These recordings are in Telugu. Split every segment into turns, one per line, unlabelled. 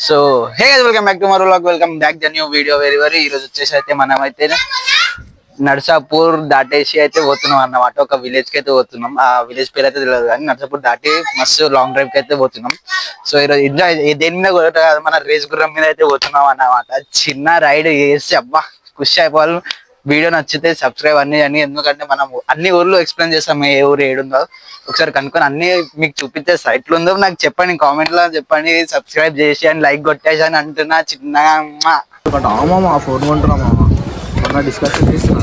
So hey guys, welcome back to మరో vlog. Welcome back the new video. Very ఈ రోజు వచ్చేసి అయితే మనం అయితే నర్సాపూర్ దాటేసి అయితే పోతున్నాం అన్నమాట. ఒక విలేజ్ కి అయితే పోతున్నాం. ఆ విలేజ్ పేరు అయితే తెలియదు కానీ నర్సాపూర్ దాటి మస్తు లాంగ్ డ్రైవ్ కి అయితే పోతున్నాం. సో ఈరోజు దేని మీద కూడా మన రేస్ గుర్రం మీద అయితే పోతున్నాం అన్నమాట. చిన్న రైడ్ చేసి అబ్బా ఖుషి అయిపోవాలి. వీడియో నచ్చితే సబ్స్క్రైబ్ అన్ని ఎందుకంటే మనం అన్ని ఊర్లు ఎక్స్ప్లెయిన్ చేస్తాం. ఏ ఊరు ఏడుందో ఒకసారి కనుక్కొని అన్ని మీకు చూపించేస్తా. ఎట్లుందో నాకు చెప్పండి, కామెంట్ లో చెప్పండి. సబ్స్క్రైబ్ చేసి అని లైక్ కొట్టేసి అని అంటున్నా చిన్నగా.
ఫోన్ కొంటున్నామా డిస్కషన్ చేస్తున్నా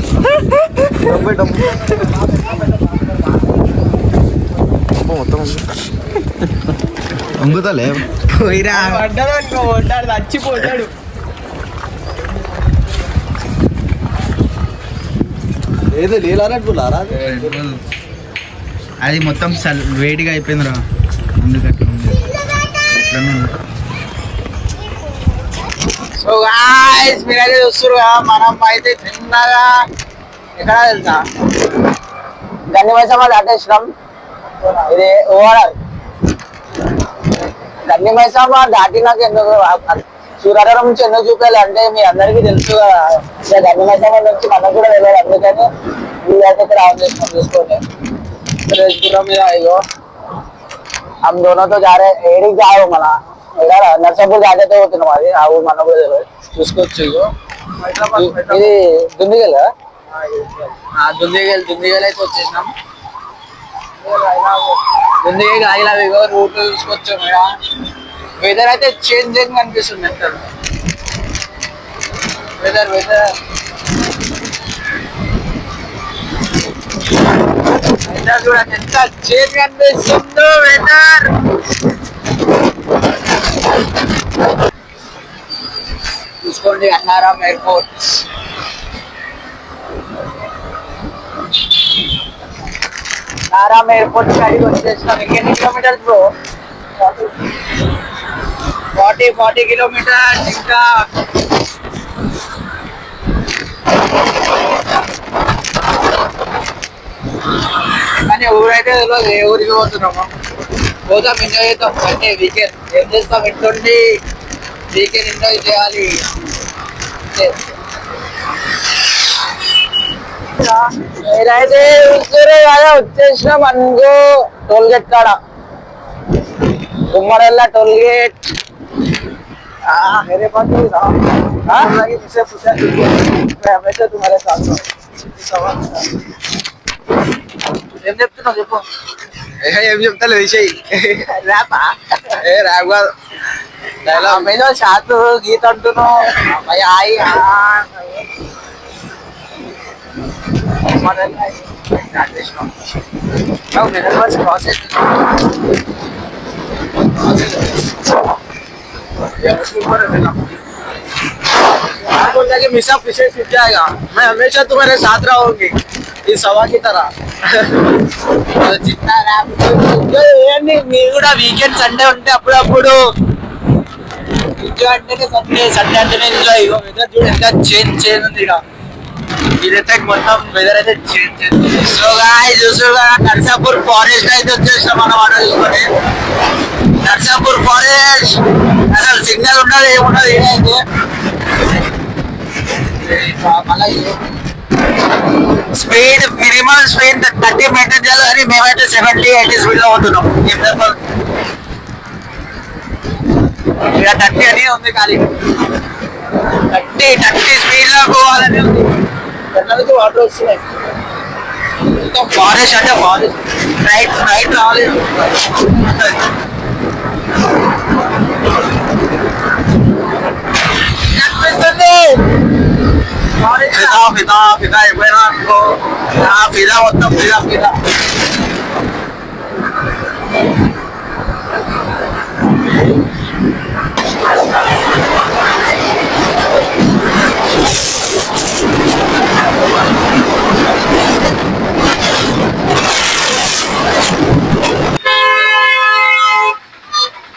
మొత్తం వంగుతలే
పోయిరా
చచ్చిపోతాడు. ఏదో లేలారా
అది మొత్తం వేడిగా అయిపోయింది రా, అందుకట్లా సో గాయ్స్ మీరైతే చూస్తారు కదా, మనం అయితే చిన్నగా ఎక్కడ తెలుసా గన్నిమైసమ్మ దాటేసినాం. ఇది ఓవరాల్ గన్నిమైసమ్మ దాటినాక ఎందుకు సూర్యారం నుంచి ఎందుకు చూపించాలి అంటే మీ అందరికీ తెలుసు కదా, గన్నిమైసమ్మ నుంచి మనకు కూడా తెలియదు. అందుకని వీళ్ళైతే రావడం చేసినాం. చూసుకోండి మీద అయ్యో हम दोनों तो जा रहे हैं. एडिक जा रहे हो मला నర్సాపూర్ దాటైతే పోతున్నాం. అది ఆ ఊరు మన కూడా తెలియదు. చూసుకోవచ్చు. ఇది దుందిగల్, దుందిగల్ అయితే వచ్చేసినాం. దుందిగల్ ఆగిలా రూట్ చూసుకోవచ్చు. వెదర్ అయితే చేంజ్ అనిపిస్తుంది. వెదర్ చూడండి ఎంత చేంజ్ అనిపిస్తుందో వెదర్. చూసుకోండి అన్నారం ఎయిర్పోర్ట్. అన్నారం ఎయిర్పోర్ట్ అడిగి వచ్చేసినాం. ఎన్ని కిలోమీటర్స్ బ్రో? 40 కిలోమీటర్స్. ఇంకా కానీ ఊరైతే తెలియదు ఏ ఊరికి పోతున్నాము. పోతాం, ఎంజాయ్ చేద్దాం. అంటే వీకెండ్ ఏం చేస్తాం, ఎట్లుండి వీకెండ్ ఎంజాయ్ చేయాలి. మీరైతే చూసారే కదా, వచ్చేసినాం అనుకో టోల్ గేట్ కాడ. ఉమ్మడల్లా టోల్ గేట్. मेरे पास इसे पूछा मैं हमेशा तुम्हारे साथ हूँ. ఏం చెప్తున్నావు చెప్పు. ఏం చెప్తాను విషయ్ ర్యాపా? ఏ ర్యాప్ కాదు, మీద షాతు గీత అంటున్నావు. मिसा पीछे छूट जाएगा. मैं हमेशा तुम्हारे साथ रहूंगी ఈ సవాకి తరా. మీరు కూడా వీకెండ్ సండే ఉంటే అప్పుడప్పుడు ఎంజాయ్ అంటేనే సండే అంటేనే ఎంజాయ్. వెదర్ చూడ ఎంత చేంజ్ ఉంది. ఇక ఇదైతే మొత్తం వెదర్ అయితే చేంజ్. సో గాయ్స్ చూసుగా నర్సాపూర్ ఫారెస్ట్ అయితే వచ్చేసినాం అన్నమాట. చూసుకొని నర్సాపూర్ ఫారెస్ట్ అసలు సిగ్నల్ ఉండదు, ఏముండదు. ఏదైతే మళ్ళీ స్పీడ్ మినిమం స్పీడ్ 30 మెయింటైన్ చేయాలి. కానీ మేమైతే 70-80 స్పీడ్ లో పోతున్నాం. ఇక 30 అని ఉంది. ఖాళీ 30 స్పీడ్ లో పోవాలని ఉంది. ఎన్నోకి వాటర్ వస్తున్నాయి. ఫారెస్ట్ అంటే ఫారెస్ట్ రైట్ రావాలి. ఫిదా అయిపోయినా అనుకో. ఫిదా మొత్తం ఫిదా.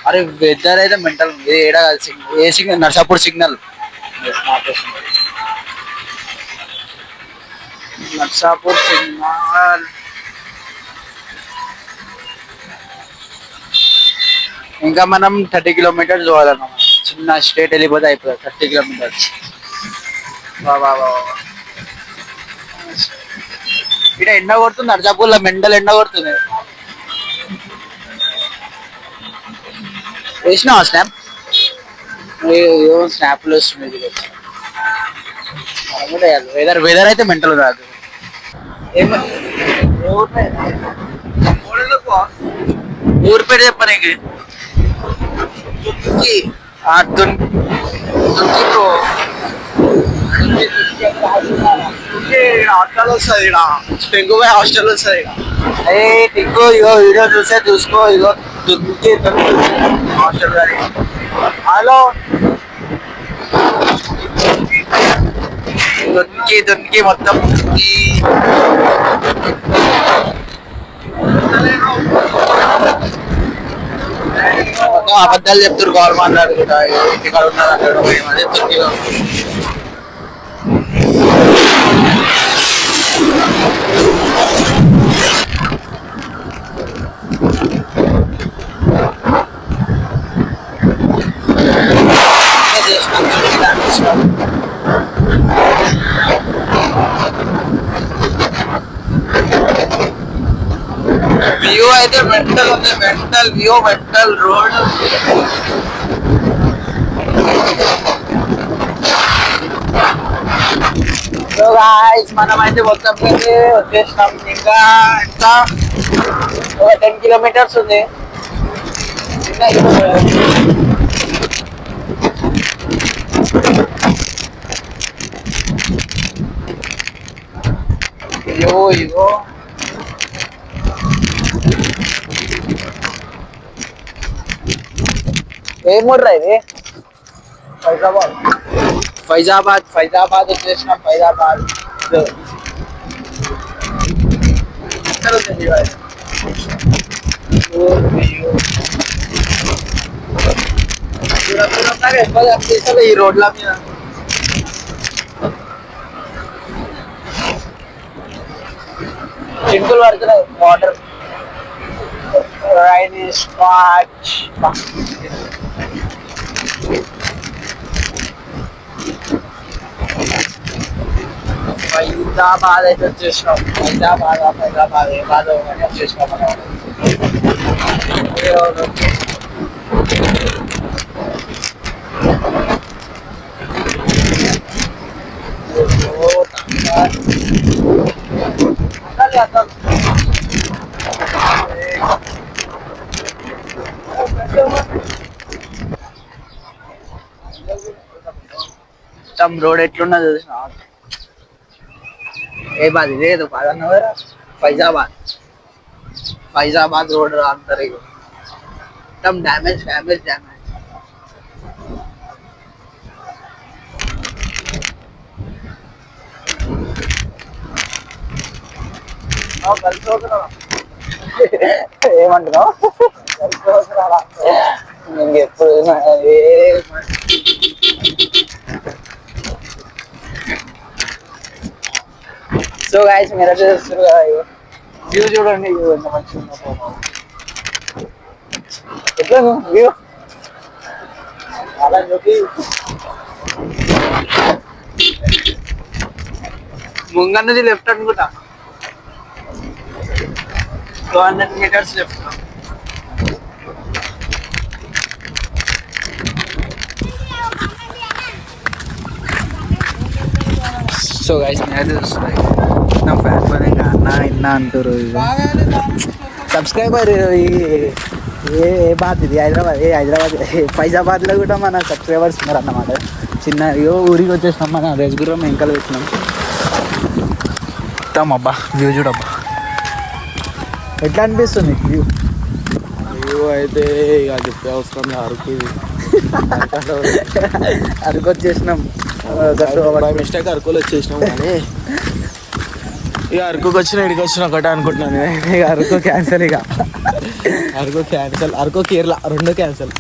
అరే వెదర్ అయితే మెంటల్. ఏడా ఏ signal? Narsapur signal. Narsapur signal. ఇంకా మనం 30 కిలోమీటర్స్ పోవాలన్నమాట. చిన్న స్ట్రేట్ వెళ్ళిపోతే అయిపోతుంది 30 కిలోమీటర్స్. ఇక్కడ ఎండ కొడుతుంది, నర్సాపూర్లో మెంటల్ ఎండ కొడుతుంది. వేసినావా స్నాప్? స్నాప్లు వస్తుంది. వెదర్ వెదర్ అయితే మెంటల్ కాదు. ఊరి పేరు చెప్ప నీకు. హాస్టల్ వస్తుంది ఇక్కడ, టెంకు పోయి హాస్టల్ వస్తుంది ఇక్కడ. అదే టెంకు ఇగో వీడియో చూసుకో. ఇగో దుక్కి హాస్టల్ గారి. హలో దునికి మొత్తం దునికి. మొత్తం అబద్ధాలు చెప్తారు, కాల్ మాట్లాడుకుంటా ఇంటికాడ ఉన్నారు అంటాడు. అదే దునికిలో వ్యూ అయితే మెంటల్ ఉంది. Mental view, mental road. So guys మనం అయితే మొత్తం వచ్చేసినాం. ఇంకా ఒక 10 కిలోమీటర్స్ ఉంది. ఇగో ఏం ఊర్రా ఇది? ఫైజాబాద్ వచ్చేసినాం. ఫైజాబాద్ ఈ రోడ్ల మీద చింకులు పడుతున్నాయి. Water rainy spot. ఫైజాబాద్ అయితే వచ్చేసినాం. ఫైజాబాద్ ఏ బాధ వచ్చేసినాం మనం. రోడ్ ఎట్లున్నది చూసిన. ఏ బాధ లేదు, బాధన్నవరా. ఫైజాబాద్ రోడ్ అంటారు. మొత్తం డ్యామేజ్. ఏమంటున్నావు? ఎప్పుడు సో గాయస్ మీరు అయితే చూస్తారు కదా, వ్యూ చూడండి. ఎంత మంచిగా ఉందో ఎట్లా వ్యూ. అలా చూపి ముంగ నుంచి లెఫ్ట్ అనుకుంటా. 200 meters లెఫ్ట్. సో గైస్ నేనైతే చూస్తున్నాయి నా ఫ్యాన్ పని అన్న ఇన్న అంటారు. సబ్స్క్రైబర్ ఏ బాద్ ఇది హైదరాబాద్ ఫైజాబాద్లో కూడా మన సబ్స్క్రైబర్స్ ఉన్నారు అన్నమాట. చిన్న ఊరికి వచ్చేసినాం. మన రెస్గురం వెంకలు పెట్టినాం. అబ్బా వ్యూ చూడబ్బా ఎట్లా అనిపిస్తుంది వ్యూ.
వ్యూ అయితే ఇక చెప్పే అవసరం అరకు.
అరకు వచ్చేసినాం.
మిస్టేక్ అరకులో వచ్చేసినాం కానీ ఇక అరకుకి వచ్చిన ఇడికి వచ్చిన ఒకటే అనుకుంటున్నాను.
ఇక అరకు క్యాన్సల్.
అరకు కేరళ రెండు క్యాన్సల్.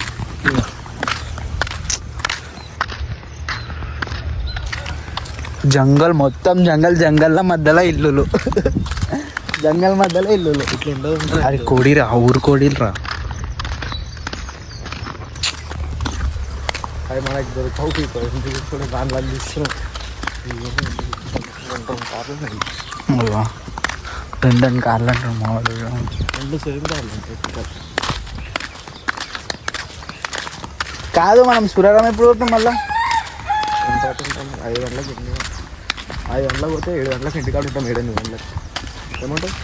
జంగల్ మొత్తం జంగల్ మధ్యలో ఇల్లులు. జంగల్ మధ్యలో ఇల్లులు.
ఇట్లా ఉండదు.
అది కోడిరా, ఊరు కోడిలు రా.
అవి మనకి దొరకవు ఇప్పుడు ఇంటికి కూడా దాంట్లో అందిస్తున్నాం
రెండు కార్లు అంటారు మావాడు.
రెండు సేమ్ కార్లు ఉంటాయి.
కాదు మనం సురారం ఎప్పుడు పోతాం మళ్ళా?
ఎంత ఉంటాం 5 గంటలకు 5 గంటలకు పోతే 7 గంటలకు ఇంటికాడ ఉంటాం. 7-8 గంటలకు ఏమంటావు?